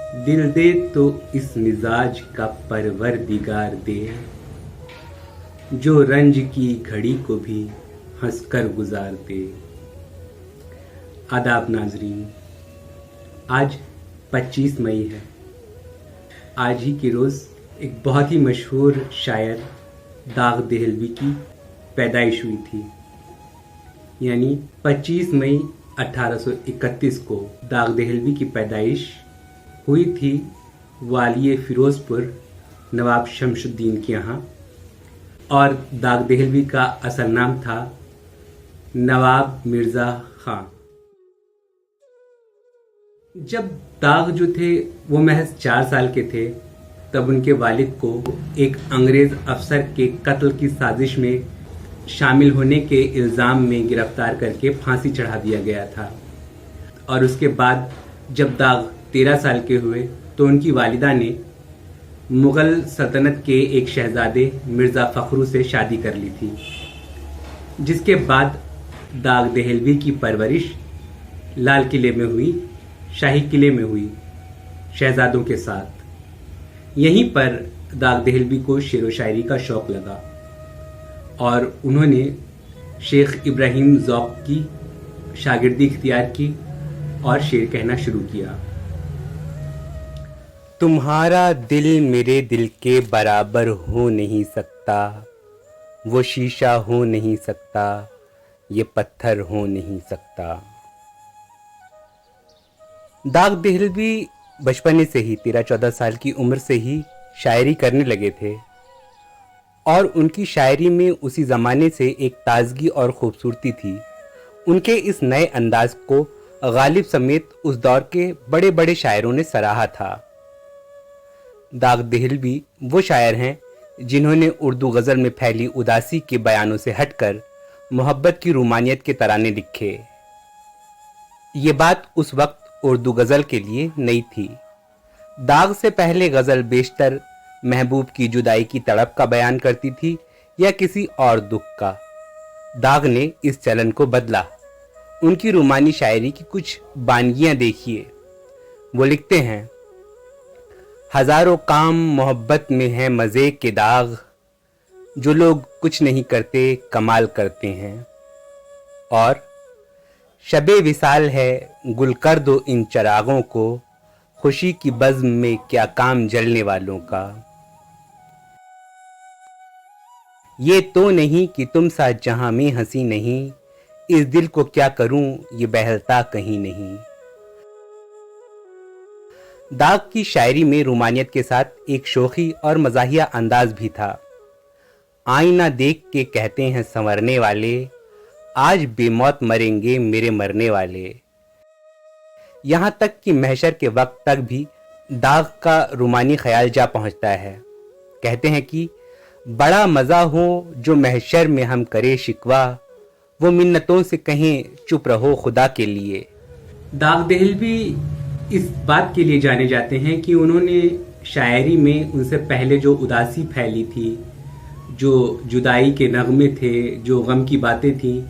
دل دے تو اس مزاج کا پروردگار دے، جو رنج کی گھڑی کو بھی ہنس کر گزار دے۔ آداب ناظرین، آج 25 مئی ہے۔ آج ہی کے روز ایک بہت ہی مشہور شاعر داغ دہلوی کی پیدائش ہوئی تھی، یعنی 25 مئی 1831 کو داغ دہلوی کی پیدائش ہوئی تھی والی فیروز پور نواب شمس الدین کے یہاں، اور داغ دہلوی کا اصل نام تھا نواب مرزا خان۔ جب داغ جو تھے وہ محض 4 سال کے تھے، تب ان کے والد کو ایک انگریز افسر کے قتل کی سازش میں شامل ہونے کے الزام میں گرفتار کر کے پھانسی چڑھا دیا گیا تھا، اور اس کے بعد جب داغ 13 سال کے ہوئے تو ان کی والدہ نے مغل سلطنت کے ایک شہزادے مرزا فخرو سے شادی کر لی تھی، جس کے بعد داغ دہلوی کی پرورش لال قلعے میں ہوئی، شاہی قلعے میں ہوئی شہزادوں کے ساتھ۔ یہیں پر داغ دہلوی کو شعر و شاعری کا شوق لگا اور انہوں نے شیخ ابراہیم ذوق کی شاگردی اختیار کی اور شعر کہنا شروع کیا۔ تمہارا دل میرے دل کے برابر ہو نہیں سکتا، وہ شیشہ ہو نہیں سکتا، یہ پتھر ہو نہیں سکتا۔ داغ دہلوی بچپنے سے ہی 13-14 سال کی عمر سے ہی شاعری کرنے لگے تھے، اور ان کی شاعری میں اسی زمانے سے ایک تازگی اور خوبصورتی تھی۔ ان کے اس نئے انداز کو غالب سمیت اس دور کے بڑے بڑے شاعروں نے سراہا تھا۔ داغ دہلوی وہ شاعر ہیں جنہوں نے اردو غزل میں پھیلی اداسی کے بیانوں سے ہٹ کر محبت کی رومانیت کے ترانے لکھے۔ یہ بات اس وقت اردو غزل کے لیے نئی تھی۔ داغ سے پہلے غزل بیشتر محبوب کی جدائی کی تڑپ کا بیان کرتی تھی یا کسی اور دکھ کا۔ داغ نے اس چلن کو بدلا۔ ان کی رومانی شاعری کی کچھ بانگیاں دیکھیے۔ وہ لکھتے ہیں: ہزاروں کام محبت میں ہے مزے کے داغ، جو لوگ کچھ نہیں کرتے کمال کرتے ہیں، اور شب وصال ہے گل کر دو ان چراغوں کو، خوشی کی بزم میں کیا کام جلنے والوں کا۔ یہ تو نہیں کہ تم سا جہاں میں ہنسی نہیں، اس دل کو کیا کروں یہ بہلتا کہیں نہیں۔ داغ کی شاعری میں رومانیت کے ساتھ ایک شوخی اور مزاحیہ انداز بھی تھا۔ آئینہ دیکھ کے کہتے ہیں سنورنے والے، آج بے موت مریں گے میرے مرنے والے۔ یہاں تک کہ محشر کے وقت تک بھی داغ کا رومانی خیال جا پہنچتا ہے۔ کہتے ہیں کہ بڑا مزہ ہو جو محشر میں ہم کرے شکوہ، وہ منتوں سے کہیں چپ رہو خدا کے لیے۔ داغ دہلوی اس بات کے لیے جانے جاتے ہیں کہ انہوں نے شاعری میں ان سے پہلے جو اداسی پھیلی تھی، جو جدائی کے نغمے تھے، جو غم کی باتیں تھیں،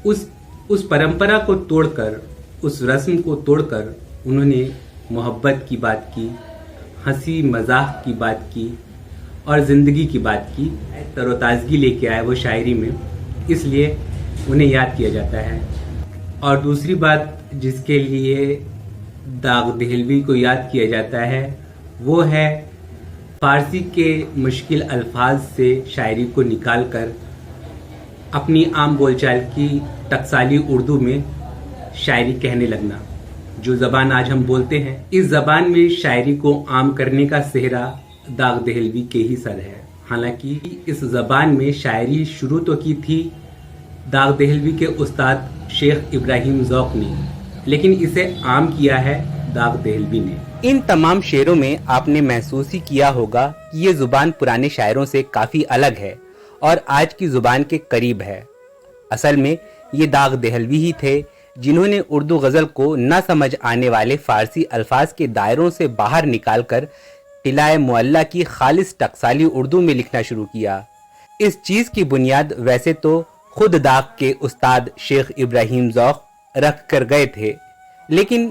اس پرمپرا کو توڑ کر، اس رسم کو توڑ کر انہوں نے محبت کی بات کی، ہنسی مزاح کی بات کی اور زندگی کی بات کی۔ تر و تازگی لے کے آئے وہ شاعری میں، اس لیے انہیں یاد کیا جاتا ہے۔ اور دوسری بات جس کے لیے داغ دہلوی کو یاد کیا جاتا ہے وہ ہے فارسی کے مشکل الفاظ سے شاعری کو نکال کر اپنی عام بول چال کی ٹکسالی اردو میں شاعری کہنے لگنا۔ جو زبان آج ہم بولتے ہیں، اس زبان میں شاعری کو عام کرنے کا سہرا داغ دہلوی کے ہی سر ہے۔ حالانکہ اس زبان میں شاعری شروع تو کی تھی داغ دہلوی کے استاد شیخ ابراہیم ذوق نے، لیکن اسے عام کیا ہے داغ دہلوی نے۔ ان تمام شعروں میں آپ نے محسوس ہی کیا ہوگا کہ یہ زبان پرانے شاعروں سے کافی الگ ہے اور آج کی زبان کے قریب ہے۔ اصل میں یہ داغ دہلوی ہی تھے جنہوں نے اردو غزل کو نہ سمجھ آنے والے فارسی الفاظ کے دائروں سے باہر نکال کر قلعہ معلیٰ کی خالص ٹکسالی اردو میں لکھنا شروع کیا۔ اس چیز کی بنیاد ویسے تو خود داغ کے استاد شیخ ابراہیم ذوق رکھ کر گئے تھے، لیکن